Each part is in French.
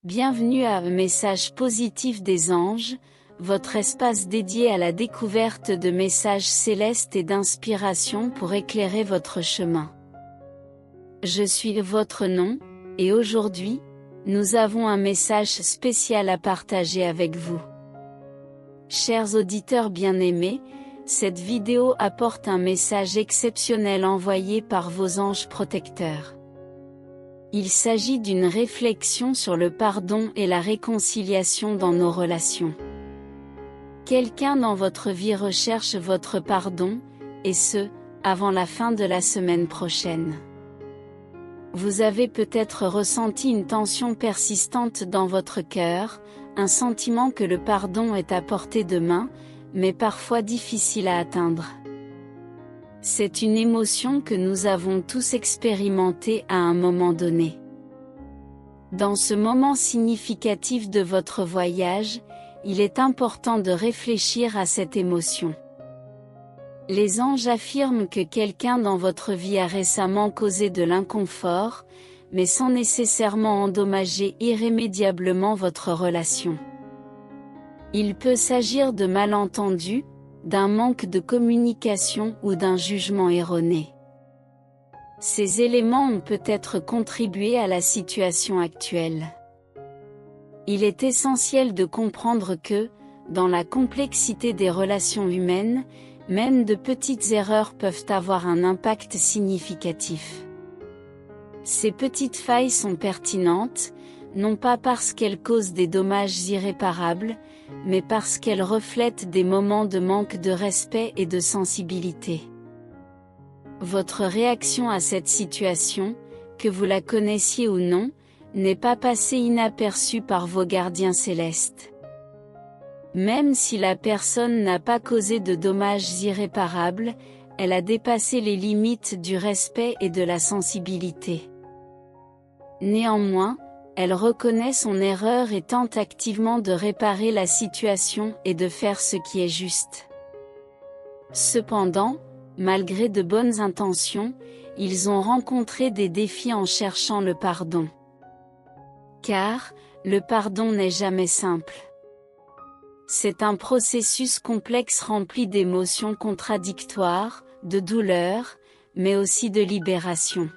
Bienvenue à Message positif des anges, votre espace dédié à la découverte de messages célestes et d'inspiration pour éclairer votre chemin. Je suis votre nom, et aujourd'hui, nous avons un message spécial à partager avec vous. Chers auditeurs bien-aimés, cette vidéo apporte un message exceptionnel envoyé par vos anges protecteurs. Il s'agit d'une réflexion sur le pardon et la réconciliation dans nos relations. Quelqu'un dans votre vie recherche votre pardon, et ce, avant la fin de la semaine prochaine. Vous avez peut-être ressenti une tension persistante dans votre cœur, un sentiment que le pardon est à portée de main, mais parfois difficile à atteindre. C'est une émotion que nous avons tous expérimentée à un moment donné. Dans ce moment significatif de votre voyage, il est important de réfléchir à cette émotion. Les anges affirment que quelqu'un dans votre vie a récemment causé de l'inconfort, mais sans nécessairement endommager irrémédiablement votre relation. Il peut s'agir de malentendus, d'un manque de communication ou d'un jugement erroné. Ces éléments ont peut-être contribué à la situation actuelle. Il est essentiel de comprendre que, dans la complexité des relations humaines, même de petites erreurs peuvent avoir un impact significatif. Ces petites failles sont pertinentes, non pas parce qu'elles causent des dommages irréparables, mais parce qu'elles reflètent des moments de manque de respect et de sensibilité. Votre réaction à cette situation, que vous la connaissiez ou non, n'est pas passée inaperçue par vos gardiens célestes. Même si la personne n'a pas causé de dommages irréparables, elle a dépassé les limites du respect et de la sensibilité. Néanmoins, elle reconnaît son erreur et tente activement de réparer la situation et de faire ce qui est juste. Cependant, malgré de bonnes intentions, ils ont rencontré des défis en cherchant le pardon. Car, le pardon n'est jamais simple. C'est un processus complexe rempli d'émotions contradictoires, de douleur, mais aussi de libération.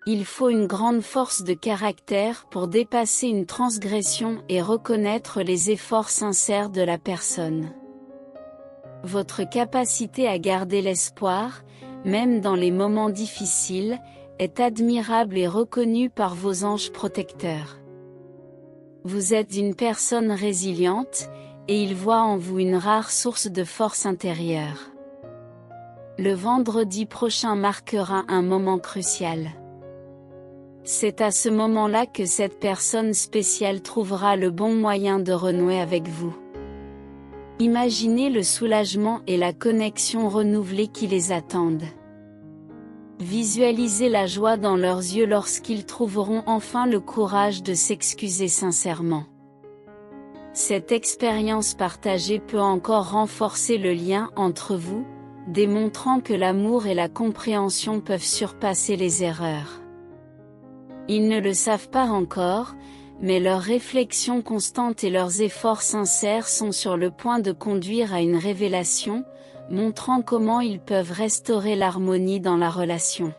Il faut une grande force de caractère pour dépasser une transgression et reconnaître les efforts sincères de la personne. Votre capacité à garder l'espoir, même dans les moments difficiles, est admirable et reconnue par vos anges protecteurs. Vous êtes une personne résiliente, et ils voient en vous une rare source de force intérieure. Le vendredi prochain marquera un moment crucial. C'est à ce moment-là que cette personne spéciale trouvera le bon moyen de renouer avec vous. Imaginez le soulagement et la connexion renouvelée qui les attendent. Visualisez la joie dans leurs yeux lorsqu'ils trouveront enfin le courage de s'excuser sincèrement. Cette expérience partagée peut encore renforcer le lien entre vous, démontrant que l'amour et la compréhension peuvent surpasser les erreurs. Ils ne le savent pas encore, mais leurs réflexions constantes et leurs efforts sincères sont sur le point de conduire à une révélation, montrant comment ils peuvent restaurer l'harmonie dans la relation.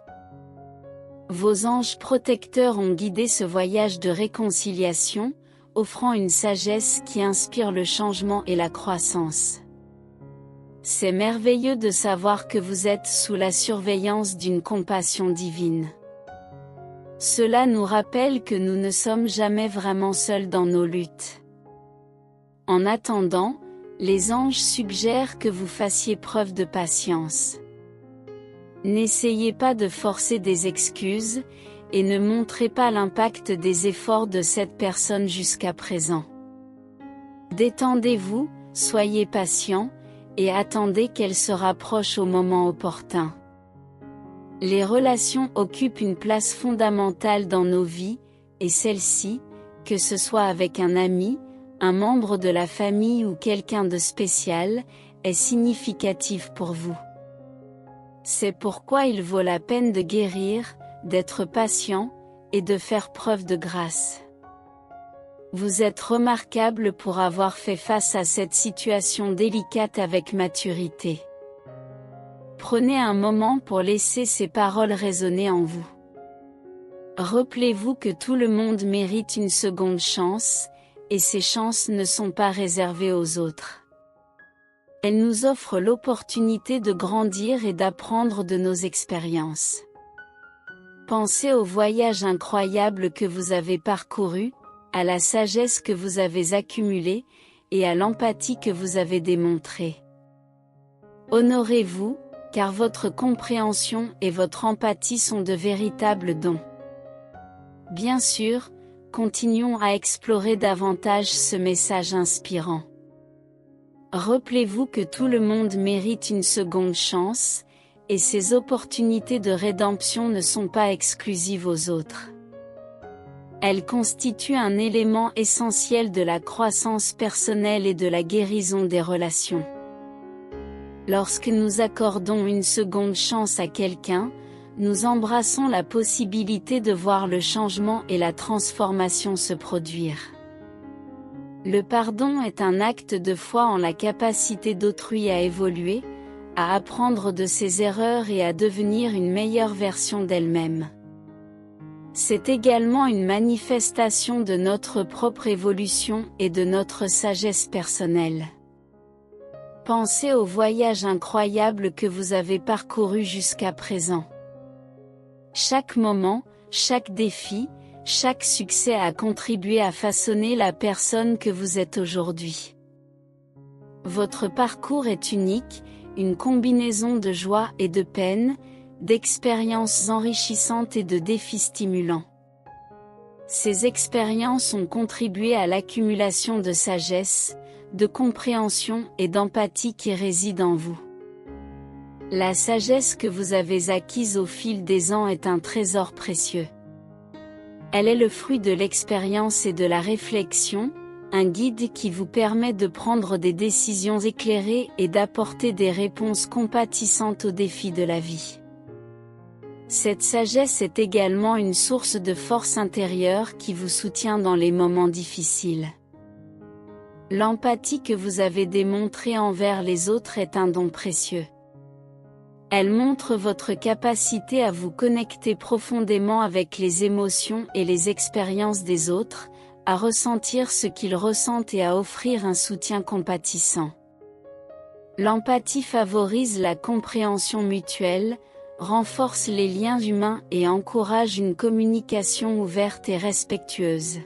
Vos anges protecteurs ont guidé ce voyage de réconciliation, offrant une sagesse qui inspire le changement et la croissance. C'est merveilleux de savoir que vous êtes sous la surveillance d'une compassion divine. Cela nous rappelle que nous ne sommes jamais vraiment seuls dans nos luttes. En attendant, les anges suggèrent que vous fassiez preuve de patience. N'essayez pas de forcer des excuses, et ne montrez pas l'impact des efforts de cette personne jusqu'à présent. Détendez-vous, soyez patient, et attendez qu'elle se rapproche au moment opportun. Les relations occupent une place fondamentale dans nos vies, et celle-ci, que ce soit avec un ami, un membre de la famille ou quelqu'un de spécial, est significative pour vous. C'est pourquoi il vaut la peine de guérir, d'être patient, et de faire preuve de grâce. Vous êtes remarquable pour avoir fait face à cette situation délicate avec maturité. Prenez un moment pour laisser ces paroles résonner en vous. Rappelez-vous que tout le monde mérite une seconde chance, et ces chances ne sont pas réservées aux autres. Elles nous offrent l'opportunité de grandir et d'apprendre de nos expériences. Pensez au voyage incroyable que vous avez parcouru, à la sagesse que vous avez accumulée, et à l'empathie que vous avez démontrée. Honorez-vous, car votre compréhension et votre empathie sont de véritables dons. Bien sûr, continuons à explorer davantage ce message inspirant. Rappelez-vous que tout le monde mérite une seconde chance, et ces opportunités de rédemption ne sont pas exclusives aux autres. Elles constituent un élément essentiel de la croissance personnelle et de la guérison des relations. Lorsque nous accordons une seconde chance à quelqu'un, nous embrassons la possibilité de voir le changement et la transformation se produire. Le pardon est un acte de foi en la capacité d'autrui à évoluer, à apprendre de ses erreurs et à devenir une meilleure version d'elle-même. C'est également une manifestation de notre propre évolution et de notre sagesse personnelle. Pensez au voyage incroyable que vous avez parcouru jusqu'à présent. Chaque moment, chaque défi, chaque succès a contribué à façonner la personne que vous êtes aujourd'hui. Votre parcours est unique, une combinaison de joie et de peine, d'expériences enrichissantes et de défis stimulants. Ces expériences ont contribué à l'accumulation de sagesse, de compréhension et d'empathie qui résident en vous. La sagesse que vous avez acquise au fil des ans est un trésor précieux. Elle est le fruit de l'expérience et de la réflexion, un guide qui vous permet de prendre des décisions éclairées et d'apporter des réponses compatissantes aux défis de la vie. Cette sagesse est également une source de force intérieure qui vous soutient dans les moments difficiles. L'empathie que vous avez démontrée envers les autres est un don précieux. Elle montre votre capacité à vous connecter profondément avec les émotions et les expériences des autres, à ressentir ce qu'ils ressentent et à offrir un soutien compatissant. L'empathie favorise la compréhension mutuelle, renforce les liens humains et encourage une communication ouverte et respectueuse.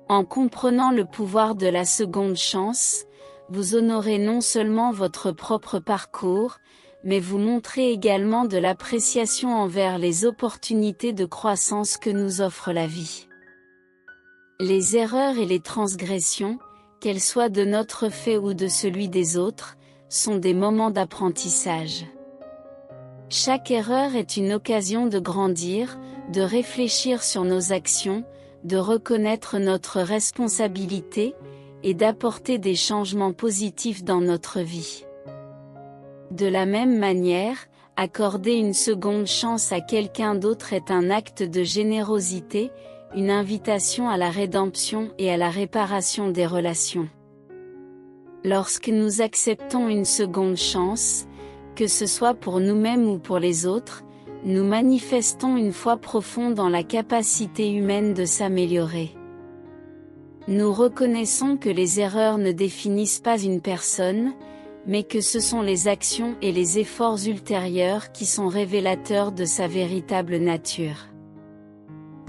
En comprenant le pouvoir de la seconde chance, vous honorez non seulement votre propre parcours, mais vous montrez également de l'appréciation envers les opportunités de croissance que nous offre la vie. Les erreurs et les transgressions, qu'elles soient de notre fait ou de celui des autres, sont des moments d'apprentissage. Chaque erreur est une occasion de grandir, de réfléchir sur nos actions, de reconnaître notre responsabilité, et d'apporter des changements positifs dans notre vie. De la même manière, accorder une seconde chance à quelqu'un d'autre est un acte de générosité, une invitation à la rédemption et à la réparation des relations. Lorsque nous acceptons une seconde chance, que ce soit pour nous-mêmes ou pour les autres, nous manifestons une foi profonde dans la capacité humaine de s'améliorer. Nous reconnaissons que les erreurs ne définissent pas une personne, mais que ce sont les actions et les efforts ultérieurs qui sont révélateurs de sa véritable nature.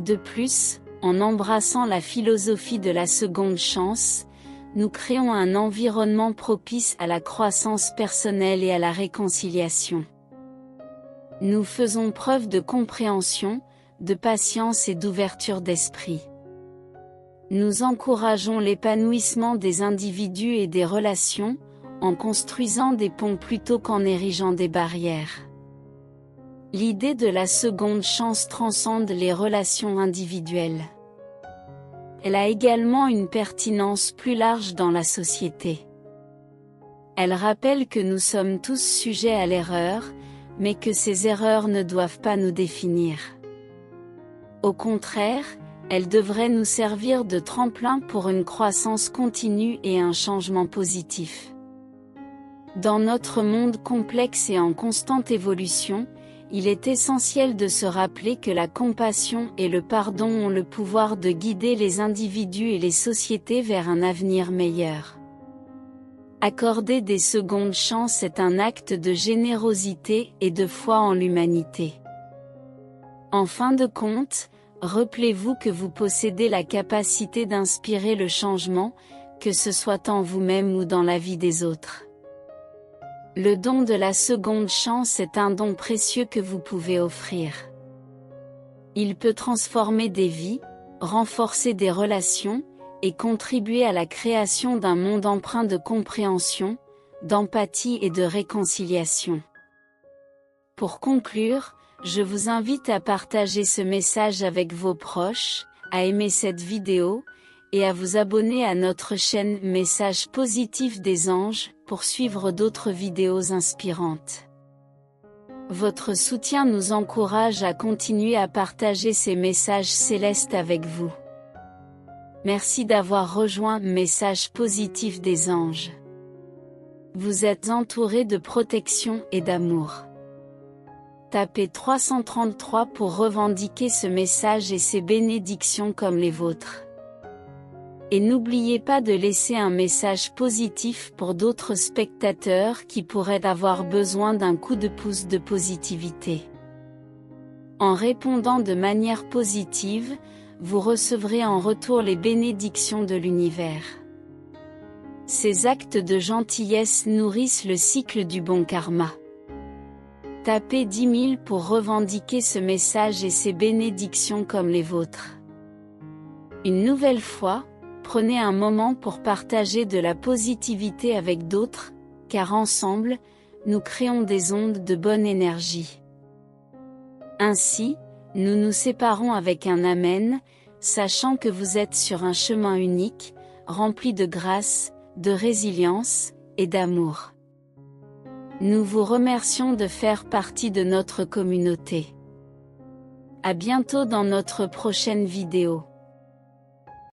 De plus, en embrassant la philosophie de la seconde chance, nous créons un environnement propice à la croissance personnelle et à la réconciliation. Nous faisons preuve de compréhension, de patience et d'ouverture d'esprit. Nous encourageons l'épanouissement des individus et des relations, en construisant des ponts plutôt qu'en érigeant des barrières. L'idée de la seconde chance transcende les relations individuelles. Elle a également une pertinence plus large dans la société. Elle rappelle que nous sommes tous sujets à l'erreur, mais que ces erreurs ne doivent pas nous définir. Au contraire, Elle devrait nous servir de tremplin pour une croissance continue et un changement positif. Dans notre monde complexe et en constante évolution, il est essentiel de se rappeler que la compassion et le pardon ont le pouvoir de guider les individus et les sociétés vers un avenir meilleur. Accorder des secondes chances est un acte de générosité et de foi en l'humanité. En fin de compte, rappelez-vous que vous possédez la capacité d'inspirer le changement, que ce soit en vous-même ou dans la vie des autres. Le don de la seconde chance est un don précieux que vous pouvez offrir. Il peut transformer des vies, renforcer des relations, et contribuer à la création d'un monde empreint de compréhension, d'empathie et de réconciliation. Pour conclure, je vous invite à partager ce message avec vos proches, à aimer cette vidéo, et à vous abonner à notre chaîne Messages positifs des anges, pour suivre d'autres vidéos inspirantes. Votre soutien nous encourage à continuer à partager ces messages célestes avec vous. Merci d'avoir rejoint Messages positifs des anges. Vous êtes entouré de protection et d'amour. Tapez 333 pour revendiquer ce message et ses bénédictions comme les vôtres. Et n'oubliez pas de laisser un message positif pour d'autres spectateurs qui pourraient avoir besoin d'un coup de pouce de positivité. En répondant de manière positive, vous recevrez en retour les bénédictions de l'univers. Ces actes de gentillesse nourrissent le cycle du bon karma. Tapez 10 000 pour revendiquer ce message et ses bénédictions comme les vôtres. Une nouvelle fois, prenez un moment pour partager de la positivité avec d'autres, car ensemble, nous créons des ondes de bonne énergie. Ainsi, nous nous séparons avec un Amen, sachant que vous êtes sur un chemin unique, rempli de grâce, de résilience, et d'amour. Nous vous remercions de faire partie de notre communauté. À bientôt dans notre prochaine vidéo.